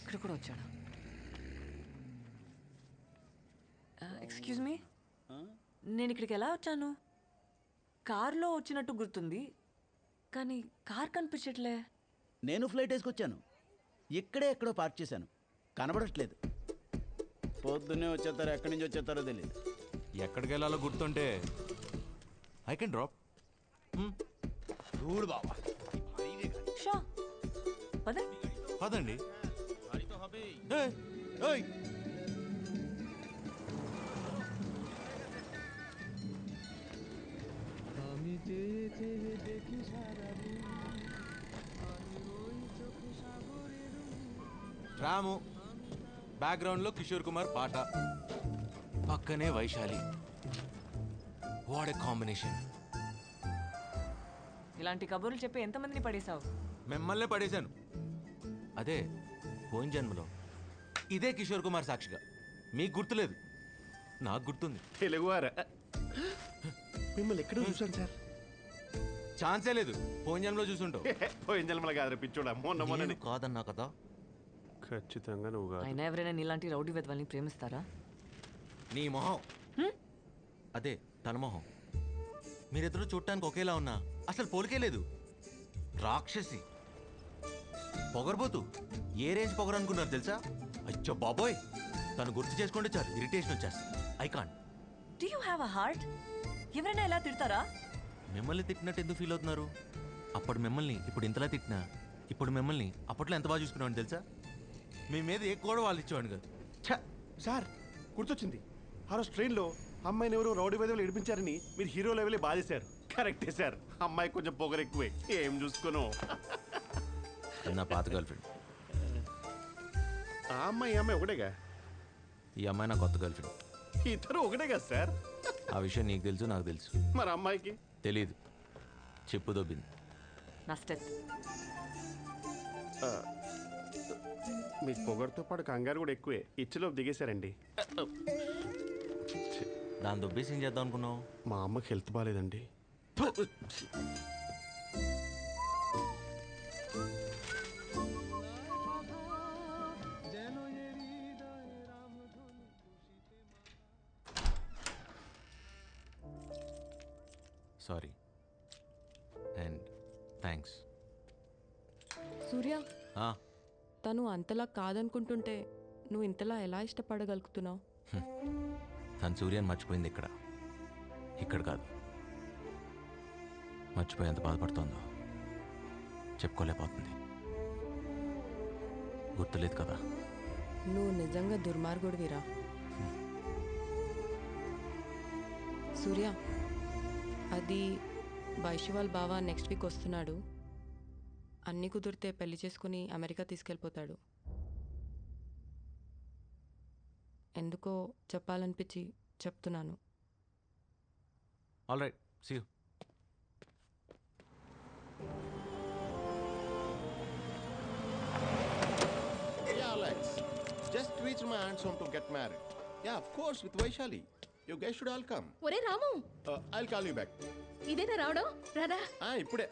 ఇక్కడ కూడా వచ్చాడా? ఎక్స్క్యూజ్ మీ, నేను ఇక్కడికి ఎలా వచ్చాను? కార్లో వచ్చినట్టు గుర్తుంది, కానీ కార్ కనిపించట్లే. నేను ఫ్లైట్ వేసుకొచ్చాను. ఇక్కడే ఎక్కడో పార్క్ చేశాను, కనబడట్లేదు. పొద్దున్నే వచ్చేస్తారో ఎక్కడి నుంచి వచ్చేస్తారో తెలియదు. ఎక్కడికి వెళ్ళాలో గుర్తుంటే ఐ కెన్ డ్రాప్. చూడు బాబా, షో పద. పదండి. రాము, బ్యాక్గ్రౌండ్లో కిషోర్ కుమార్ పాట, పక్కనే వైశాలి. What a combination. ఇలాంటి కబుర్లు చెప్పి ఎంతమందిని పడేశావు? మిమ్మల్నే పడేశాను. అదే పోయిన జన్మలో ఇదే కిషోర్ కుమార్ సాక్షిగా. మీకు గుర్తులేదు, నాకు గుర్తుంది. తెలుగువారా? మిమ్మల్ని ఎక్కడ చూసాను సార్? ఛాన్సే లేదు, పోయిన జన్మలో చూసుంటావు. పోయిన జన్మల కాదు పిచ్చోడా, మొన్న కాదన్నా కదా. ఖచ్చితంగా నువ్వు కాదు. అయినా ఎవరైనా నీలాంటి రౌడీ వెధవల్ని ప్రేమిస్తారా? నీ మొహం అదే తన మొహం. మీరిద్దరూ చూడటానికి ఒకేలా ఉన్నా అసలు పోలికే లేదు. రాక్షసి, పొగరబోతు. ఏ రేంజ్ పొగరు అనుకున్నారు తెలుసా? అచ్చో బాబోయ్, తను గుర్తు చేసుకుంటే చాలు ఇరిటేషన్ వచ్చేస్తుంది. I can't. Do you have a heart? ఎవరైనా ఎలా తిడతారా? మిమ్మల్ని తిట్టినట్టు ఎందుకు ఫీల్ అవుతున్నారు? అప్పుడు మిమ్మల్ని ఇప్పుడు ఇంతలా తిట్టినా, ఇప్పుడు మిమ్మల్ని అప్పట్లో ఎంత బాగా చూసుకున్నామని తెలుసా? మీ మీద ఏ కూడా వాళ్ళు ఇచ్చేవాడు కాదు. సార్ గుర్తొచ్చింది, ఆ రోజు ట్రైన్లో అమ్మాయిని ఎవరో రౌడీ వెదవులు ఏడిపించారని మీరు హీరో లెవెలే బాధేశారు. కరెక్టే సార్, అమ్మాయి కొంచెం పొగరు ఎక్కువే. ఏం చూసుకోను. నా పాత గర్ల్ ఫ్రెండ్. ఆ అమ్మాయి ఒకటేగా? ఈ అమ్మాయి నా కొత్త గర్ల్ ఫ్రెండ్. ఇద్దరు ఒకటే కదా సార్? ఆ విషయం నీకు తెలుసు, నాకు తెలుసు. మరి అమ్మాయికి తెలీదు. చెప్పు దొబ్బింది. నా స్టెప్. మీ పొగరుతో పాటు కంగారు కూడా ఎక్కువే. ఇచ్చలోపు దిగేశారండి. దాని దొబ్బేసి ఏం చేద్దాం అనుకున్నావు? మా అమ్మకి హెల్త్ బాగాలేదండి. Sorry and thanks. సూర్య, తను అంతలా కాదనుకుంటుంటే నువ్వు ఇంతలా ఎలా ఇష్టపడగలుగుతున్నావు? తను సూర్యాన్ని మర్చిపోయింది ఇక్కడ కాదు. మర్చిపోయి ఎంత బాధపడుతోందో చెప్పుకోలేకపోతుంది. గుర్తులేదు కదా. నువ్వు నిజంగా దుర్మార్గుడివిరా సూర్య. అది వైశ్వాల్ బావ నెక్స్ట్ వీక్ వస్తున్నాడు. అన్నీ కుదిరితే పెళ్లి చేసుకుని అమెరికా తీసుకెళ్ళిపోతాడు. ఎందుకో చెప్పాలనిపించి చెప్తున్నాను. All right, see you. Yeah, Alex. Just reached my aunt's home to get married. Yeah, of course, with Vaishali. You guys should all come. ఒరే రాము, I'll call you back. ఇదేనా రావడం? రాదా? ఇప్పుడే.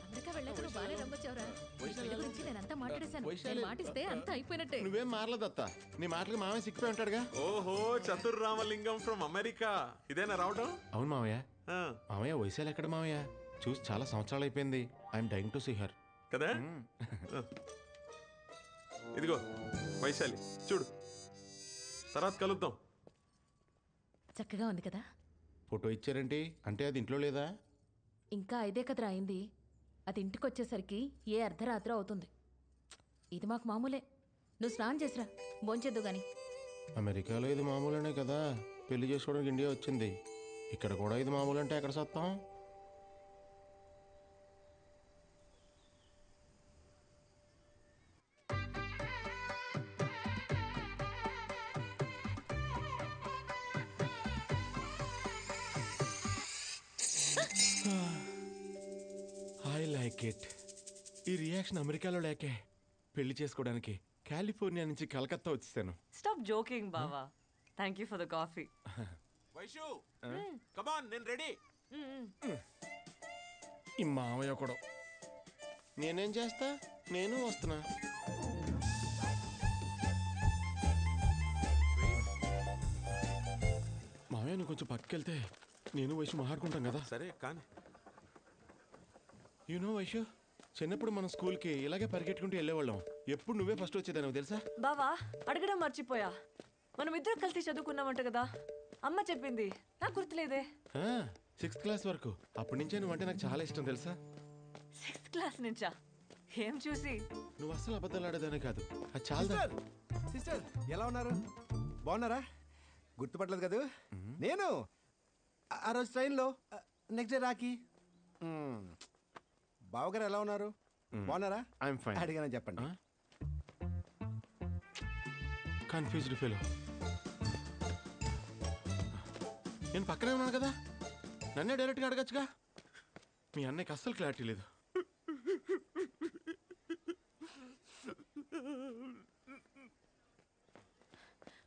అమెరికా వెళ్ళాక నువ్వు బాగానే రమ్మొచ్చావురా. నీ పెళ్లి గురించి నేనంతా మాట్లాడేశాను. వైశాలి, నేను మాటిస్తే అంతా అయిపోయినట్టే. నువ్వేం మారలేదత్తా. నీ మాటలకు మామయ్య సిక్కిపోయి ఉంటాడుగా. ఓహో, చతుర్ రామలింగం ఫ్రమ్ అమెరికా. ఇదేనా రావడం? అవును మామయ్య. మామయ్య వైశాలి ఎక్కడ మామయ్య? చూసి చాలా సంవత్సరాలు అయిపోయింది. I'm dying to see her. కదా? ఇదిగో వైశాలి, చూడు. తర్వాత కలుద్దాం. చక్కగా ఉంది కదా? ఫోటో ఇచ్చారేంటి? అంటే అది ఇంట్లో లేదా? ఇంకా 5 కదరా అయింది. అది ఇంటికి వచ్చేసరికి ఏ అర్ధరాత్రి అవుతుంది. ఇది మాకు మామూలే. నువ్వు స్నానం చేసిరా, భోంచేద్దు గాని. అమెరికాలో ఇది మామూలేనే కదా. పెళ్లి చేసుకోవడానికి ఇండియా వచ్చింది. ఇక్కడ కూడా ఇది మామూలు అంటే ఎక్కడ సత్తాం? I like it. ఈ రియాక్షన్ అమెరికాలో లేకే పెళ్లి చేసుకోవడానికి కాలిఫోర్నియా నుంచి కలకత్తా వచ్చేసాను. స్టాప్ జోకింగ్ బావా. Thank you for the coffee. Vaishu, come on, నేను రెడీ. ఈ మామయ్య కూడా. నేనేం చేస్తా? నేను వస్తున్నా. ఏమే నువ్వు కొంచెం పక్కకెళ్తే నేను వైషు మాట్లాడుకుంటాం కదా. సరే కానీ వైషు, చిన్నప్పుడు మనం స్కూల్కి ఇలాగే పరిగెట్టుకుంటూ వెళ్ళేవాళ్ళం. ఎప్పుడు నువ్వే ఫస్ట్ వచ్చేదాన్ని తెలుసా? బావా అడగడం మర్చిపోయా. మనం ఇద్దరు కలిసి చదువుకున్నామంట కదా, అమ్మ చెప్పింది, నాకు గుర్తులేదే. 6th క్లాస్ వరకు. అప్పటి నుంచే నువ్వంటే నాకు చాలా ఇష్టం తెలుసా? 6th క్లాస్ నుంచా? ఏం చూసి? నువ్వు అస్సలు అబద్ధాలు ఆడేదానే కాదు. అది చాలా. సిస్టర్ ఎలా ఉన్నారు? బాగున్నారా? గుర్తుపట్టలేదు కదా నేను. ఆ రోజు ట్రైన్లో నెక్స్ట్ డే రాకి. బావగారు ఎలా ఉన్నారు? బాగున్నారా? I'm fine. అడిగానని చెప్పండి. Confused fellow. నేను పక్కనే ఉన్నాను కదా, నన్నే డైరెక్ట్గా అడగచ్చుగా. మీ అన్నయ్యకి అస్సలు క్లారిటీ లేదు.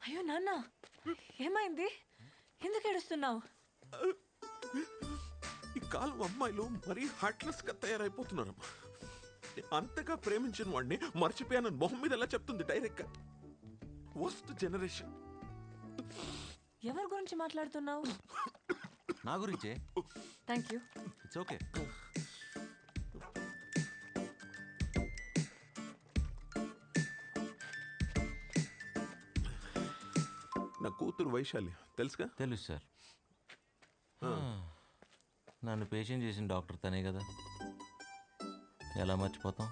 అయ్యో నాన్న, ఏమైంది? ఎందుకు ఏడుస్తున్నావు? ఈ కాలం అమ్మాయిలు మరీ హార్ట్లెస్ గా తయారైపోతున్నారమ్మా. అంతగా ప్రేమించిన వాడిని మర్చిపోయానని మొహం మీద ఎలా చెప్తుంది డైరెక్ట్ గా? Worst generation. ఎవరి గురించి మాట్లాడుతున్నావు? నా గురించే. Thank you. It's okay. నా కూతురు వైశాలి తెలుసుగా? తెలుసు సార్. నన్ను పేషెంట్ చేసిన డాక్టర్ తనే కదా, ఎలా మర్చిపోతాం?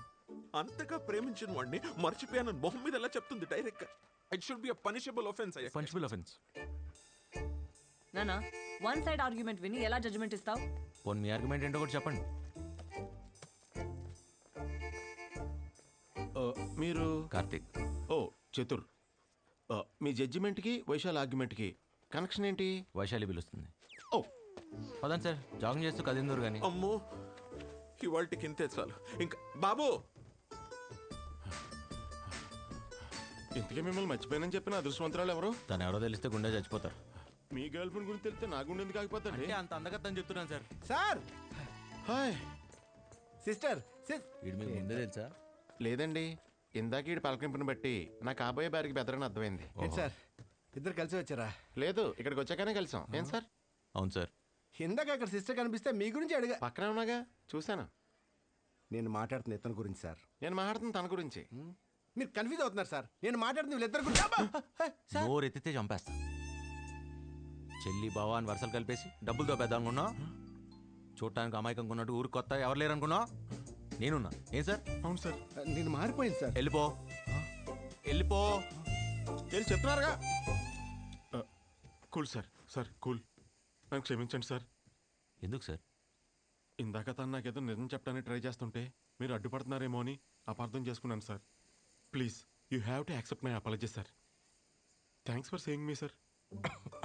అంతగా ప్రేమించిన వాడిని మర్చిపోయానని మొహం మీద ఎలా చెప్తుంది డైరెక్ట్ గా? It should be a punishable offence. Punishable offence. నానా, వన్ సైడ్ ఆర్గ్యుమెంట్ విని ఎలా జడ్జ్మెంట్ ఇస్తావు? పోనీ మీ ఆర్గ్యుమెంట్ ఏంటో కూడా చెప్పండి. మీరు కార్తీక్. ఓ చతుర్. మీ జడ్జిమెంట్కి వైశాల్ ఆర్గ్యుమెంట్కి కనెక్షన్ ఏంటి? వైశాలి పిలుస్తుంది. ఓ పదండి సార్, జాగింగ్ చేస్తూ కదిందరు కానీ. అమ్మో, ఇవాళకి ఇంతే చాలు. ఇంకా బాబు, ఇంతకీ మిమ్మల్ని మర్చిపోయానని చెప్పిన అదృష్టవంతరాలు ఎవరు? తను ఎవరో తెలిస్తే గుండె చచ్చిపోతారు. మీ గర్ల్ ఫ్రెండ్ గురించి తెలిస్తే నా గుండె ఎందుకు ఆగిపోతాండి? అంత అందగత్తని చెప్తున్నాను సార్. Sir, hi sister. వీడు మీకు ముందే తెలుసా? లేదండి, ఇందాక ఈ పలకింపుని బట్టి నా కాబోయే బారికి బెదరని అర్థమైంది. ఏంటి సార్, ఇద్దరు కలిసి వచ్చారా? లేదు, ఇక్కడికి వచ్చాకనే కలిసాం. ఏం సార్? అవును సార్. ఇందాక అక్కడ సిస్టర్ కనిపిస్తే మీ గురించి అడిగా. పక్కనే ఉన్నాగా, చూశాను. నేను మాట్లాడుతున్న ఇతని గురించి సార్. నేను మాట్లాడుతున్న తన గురించి. మీరు కన్ఫ్యూజ్ అవుతున్నారు సార్. నేను మాట్లాడుతున్న వీళ్ళిద్దరు గురించి. నోరు ఎత్తితే చంపేస్తా. చెల్లి బావా అని వరుసలు కలిపేసి డబ్బులతో పెద్ద అనుకున్నా, చూడటానికి అమాయకంగా ఉన్నట్టు ఊరికి కొత్త ఎవరు లేరు అనుకున్నా, నేనున్నా. ఏం సార్? అవును సార్. నేను మారిపోయింది సార్. వెళ్ళిపో, వెళ్ళిపో. వెళ్ళి చెప్తున్నారుగా. Cool sir. సార్ కూల్, నన్ను క్షమించండి సార్. ఎందుకు సార్? ఇందాక తను నాకేదో నిజం చెప్పడానికి ట్రై చేస్తుంటే మీరు అడ్డుపడుతున్నారేమో అని అపార్థం చేసుకున్నాను sir. Please, you have to accept my apology sir. Thanks for saying me sir.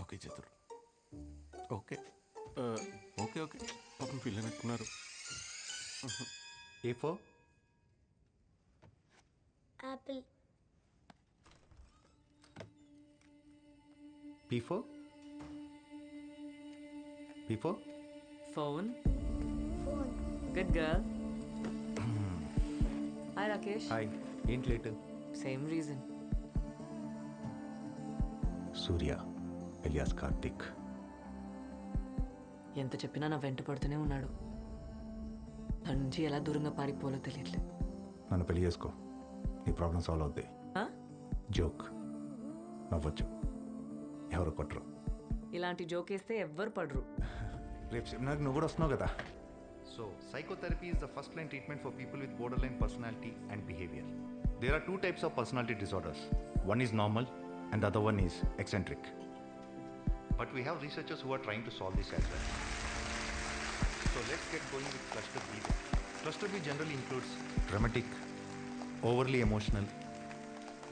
Okay Chatur, okay okay okay. పాపం ఫీల్ అయినట్టున్నారు. A4 Apple. P4 P4 phone. Phone. Good girl. Hi Rakesh. Hi. ఏంటి late? Same reason. Surya alias Karthik. ఎంత చెప్పినా నా వెంట పడుతూనే ఉన్నాడు. తన నుంచి ఎలా దూరంగా పారిపోవాలో తెలియట్లేదు. నన్ను పెళ్లి చేసుకో, నీ ప్రాబ్లం సాల్వ్ అవుద్ది. ఆ? జోక్, నవ్వచ్చు, ఎవరు కొట్టరు. ఇలాంటి జోక్ వేస్తే ఎవ్వరు పడరు. రేపు సెమినార్కి నువ్వు కూడా వస్తున్నావు కదా. So, psychotherapy is the first line treatment for people with borderline personality and behavior. There are two types of personality disorders. One is normal and the other one is eccentric. But we have researchers who are trying to solve this as well. So let's get going with cluster B then. Cluster B generally includes dramatic, overly emotional,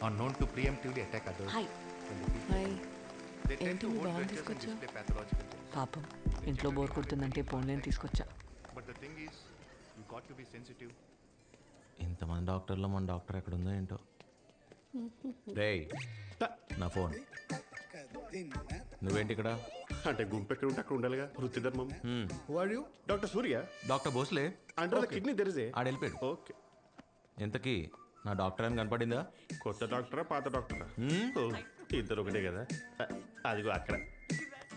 are known to preemptively attack others. Hi. when they feel hi. they tend ఏంటి to me hold బాగా grudges and తీసుకొచ్చా? display pathological traits. పాపం, ఇంట్లో bore కొడుతుందంటే ఫోన్లేని తీసుకొచ్చా. But the thing is, you got to be sensitive. ఇంతమంది డాక్టర్లో మన doctor ఎక్కడ ఉందో ఏంటో. రేయ్, నా ఫోన్. నువ్వేంటి ఇక్కడ? అంటే గుంపు ఎక్కడ ఉంటే అక్కడ ఉండాలిగా, వృత్తి ధర్మం. Doctor Surya. Doctor Bhosle. Under the kidney there is a. ఆడ వెళ్ళిపోయాడు. ఓకే. ఎంతకీ నా డాక్టర్ అని కనపడిందా? కొత్త డాక్టరా పాత డాక్టరా? ఇద్దరు ఒకటే కదా. అదిగో అక్కడ.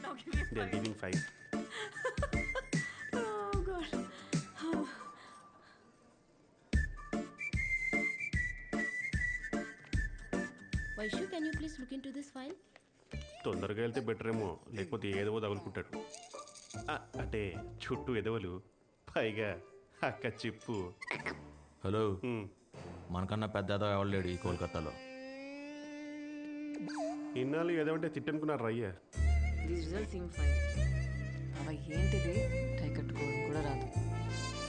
now give me they are giving 5. Oh God. Vaishu, can you please look into this file? తొందరగా వెళ్తే బెటర్ ఏమో, లేకపోతే ఏదో తగులుకుంటాడు. అంటే చుట్టూ ఎదవలు, పైగా అక్క చిప్పు. హలో, మనకన్నా పెద్ద ఏదో ఎవరు లేడు ఈ కోల్కతాలో. ఇన్నాళ్ళు ఏదంటే తిట్టనుకున్నారు రయ్యా. These results seem fine. అవ ఏంటిది? టై కట్టుకోవడం కూడా రాదు.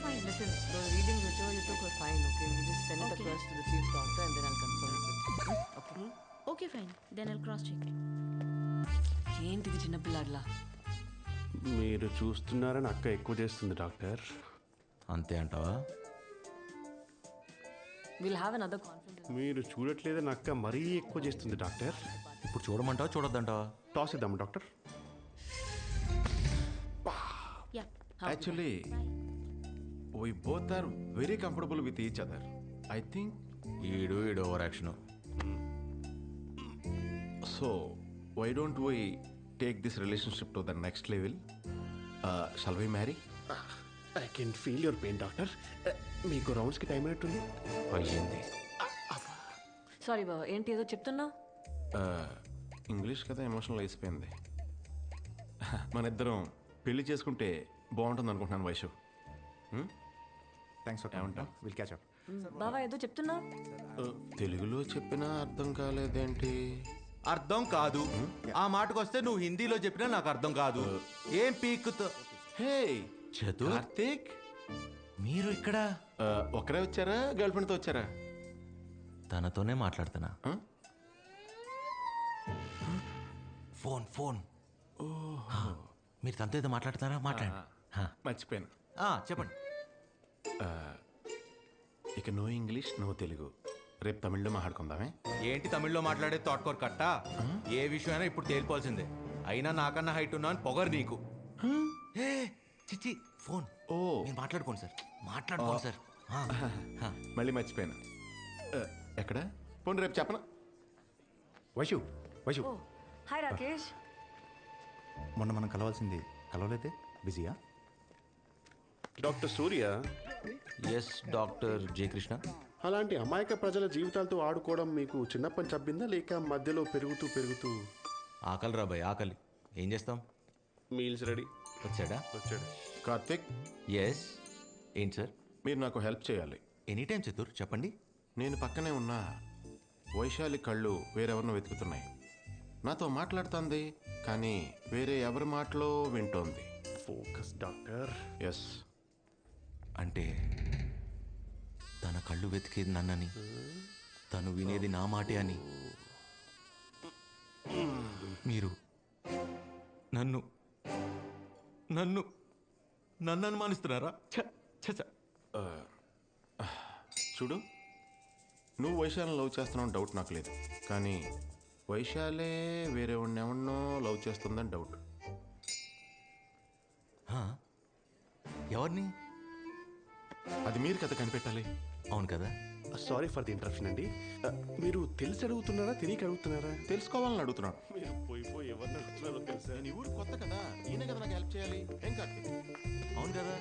Fine, listen. The readings whichever you took were fine, okay? You just send it across to the chief doctor and then I'll confirm it with you. Okay? Okay, fine. Then I'll cross check. ఏంటిది చిన్నపిల్లాడ్లా? మీరు చూస్తున్నారని అక్క ఎక్కువ చేస్తుంది doctor. అంతే అంటావా? We'll have another conference. మీరు చూడట్లేదని అక్క మరీ ఎక్కువ చేస్తుంది డాక్టర్. ఇప్పుడు చూడమంటావా చూడొద్దంటావా? టాస్ ఇద్దాం doctor. Yeah. Actually we both are very comfortable with each other. I think ఈడు over action. So why don't we take this relationship to the next level? Shall we marry? I can feel your pain doctor. మీకు రౌండ్స్కి time అయినట్టుంది. అయ్యింది. Sorry బాబా, ఏంటి ఏదో చెప్తున్నావు? English కదా emotional అయిపోయింది. మన ఇద్దరం పెళ్లి చేసుకుంటే బాగుంటుంది అనుకుంటున్నాను Vaishu. Thanks for coming. Will catch up. బాబా ఏదో చెప్తున్నావు? తెలుగులో చెప్పినా అర్థం కాలేదేంటి? అర్థం కాదు. ఆ మాటకు వస్తే నువ్వు హిందీలో చెప్పినా నాకు అర్థం కాదు. ఏం పీకుతో? హే చతుర్, కార్తీక్, మీరు ఇక్కడ ఒకరే వచ్చారా గర్ల్ ఫ్రెండ్తో వచ్చారా? తనతోనే మాట్లాడుతున్నా. Phone phone. మీరు తనతో ఏదో మాట్లాడుతున్నారా? మాట్లాడండి. మర్చిపోయాను. చెప్పండి. ఇక నో ఇంగ్లీష్ నో తెలుగు, రేపు తమిళ్లో మాట్లాడుకుందామే. ఏంటి తమిళ్లో మాట్లాడే తోటకూర కట్ట? ఏ విషయమైనా ఇప్పుడు తేలిపోవాల్సిందే. అయినా నాకన్నా హైట్ ఉన్నా అని పొగరు నీకు. చిచ్చి ఫోన్. ఓ మీరు మాట్లాడుకోండి సార్, మాట్లాడుకోండి సార్. మళ్ళీ మర్చిపోయాను. ఎక్కడ పోండి, రేపు చెప్పనా? వైషు, వైషు, హాయ్ రాకేష్. మొన్న మనం కలవాల్సింది కలవలేదే, బిజీయా? డాక్టర్ సూర్య, ఎస్ డాక్టర్ జే కృష్ణ. అలాంటి అమాయక ప్రజల జీవితాలతో ఆడుకోవడం మీకు చిన్నప్పని చబ్బిందా, లేక మధ్యలో పెరుగుతూ పెరుగుతూ? ఆకలి రాబాయ్, ఆకలి. ఏం చేస్తాం? Meals ready. వచ్చాడా? వచ్చాడు. కార్తీక్, ఎస్. ఏంటి సార్? మీరు నాకు హెల్ప్ చేయాలి. ఎనీ టైం చతుర్, చెప్పండి. నేను పక్కనే ఉన్నా వైశాలి కళ్ళు వేరెవరినో వెతుకుతున్నాయి. నాతో మాట్లాడుతుంది కానీ వేరే ఎవరి మాటలో వింటోంది. Focus doctor. ఎస్. అంటే తన కళ్ళు వెతికేది నన్నని, తను వినేది నా మాటే అని మీరు నన్ను నన్ను నన్ను అనుమానిస్తున్నారా? చూడు, నువ్వు వైశాలిని లవ్ చేస్తున్నావు డౌట్ నాకు లేదు, కానీ వైశాలే వేరే ఎవరినో లవ్ చేస్తుందని డౌట్. ఎవరిని? అది మీరు కదా కనిపెట్టాలి. అవును కదా. సారీ ఫర్ ది ఇంటరప్షన్ అండి. మీరు తెలిసి అడుగుతున్నారా, తెలియక అడుగుతున్నారా? తెలుసుకోవాలని అడుగుతున్నాను. మీరు పోయి ఎవరిని అడుగుతున్నారో తెలుసా? నేను ఈ ఊరు కొత్త కదా, ఈయన కదా నాకు హెల్ప్ చేయాలి. ఏం కార్తీక్? అవును కదా.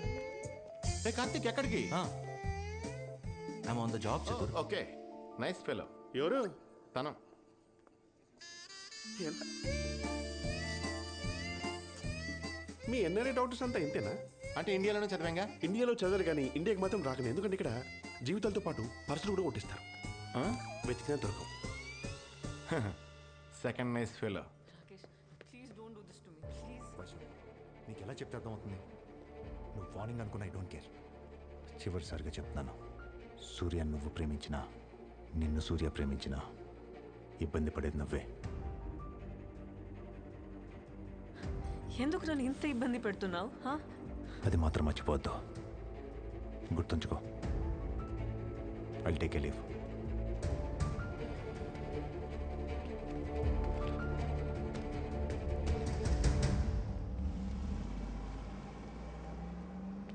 ఏ కార్తీక్, ఎక్కడికి? I'm on the job చతుర్. Okay, nice fellow. ఎవరు? తను. మీ ఎన్ఆర్ఐ డాక్టర్స్ అంతా ఇంతేనా? అంటే ఇండియాలోనే చదివాంగా. ఇండియాలో చదవరు కానీ ఇండియాకి మాత్రం రాకనే. ఎందుకంటే ఇక్కడ జీవితాలతో పాటు పర్సులు కూడా కొట్టిస్తారు. వెతికినా దొరకవు. Second nice fellow. Rakesh, please don't do this to me please. నీకు ఎలా చెప్తే అర్థమవుతుంది? నువ్వు వార్నింగ్ అనుకున్నా ఐ డోంట్ కేర్. చివరిసారిగా చెప్తున్నాను, సూర్య నువ్వు ప్రేమించినా, నిన్ను సూర్య ప్రేమించినా ఇబ్బంది పడేది నువ్వే. ఎందుకు నన్ను ఇంత ఇబ్బంది పెడుతున్నావు? అది మాత్రం మర్చిపోవద్దు, గుర్తుంచుకో. I'll take a leave.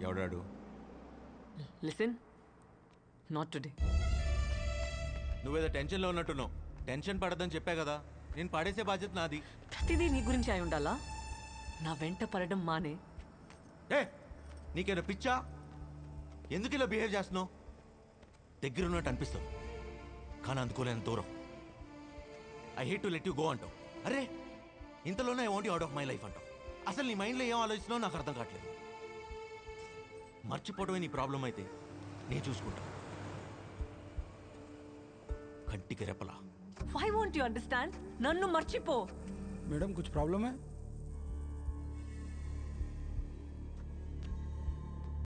ఎవడాడు? Listen, not today. నువ్వేదో టెన్షన్లో ఉన్నట్టున్నావు. టెన్షన్ పడదని చెప్పా కదా. నేను పడేసే బాధ్యత నాది. ప్రతిదీ నీ గురించి అయి ఉండాలా? నా వెంట పడడం మానే. ఏ నీకేదో పిచ్చా? ఎందుకు ఇలా బిహేవ్ చేస్తున్నావు? దగ్గర ఉన్నట్టు అనిపిస్తావు కానీ అందుకోలేని దూరం. I hate to let you go అంటావు. అరే ఇంతలోనే I want you out of my life అంటావు. అసలు నీ మైండ్లో ఏం ఆలోచిస్తున్నావు నాకు అర్థం కావట్లేదు. మర్చిపోవడమే నీ ప్రాబ్లం అయితే నేను చూసుకుంటా. కంటికి రెప్పలా. Why won't you understand? నన్ను మర్చిపో. मैडम कुछ प्रॉब्लम है?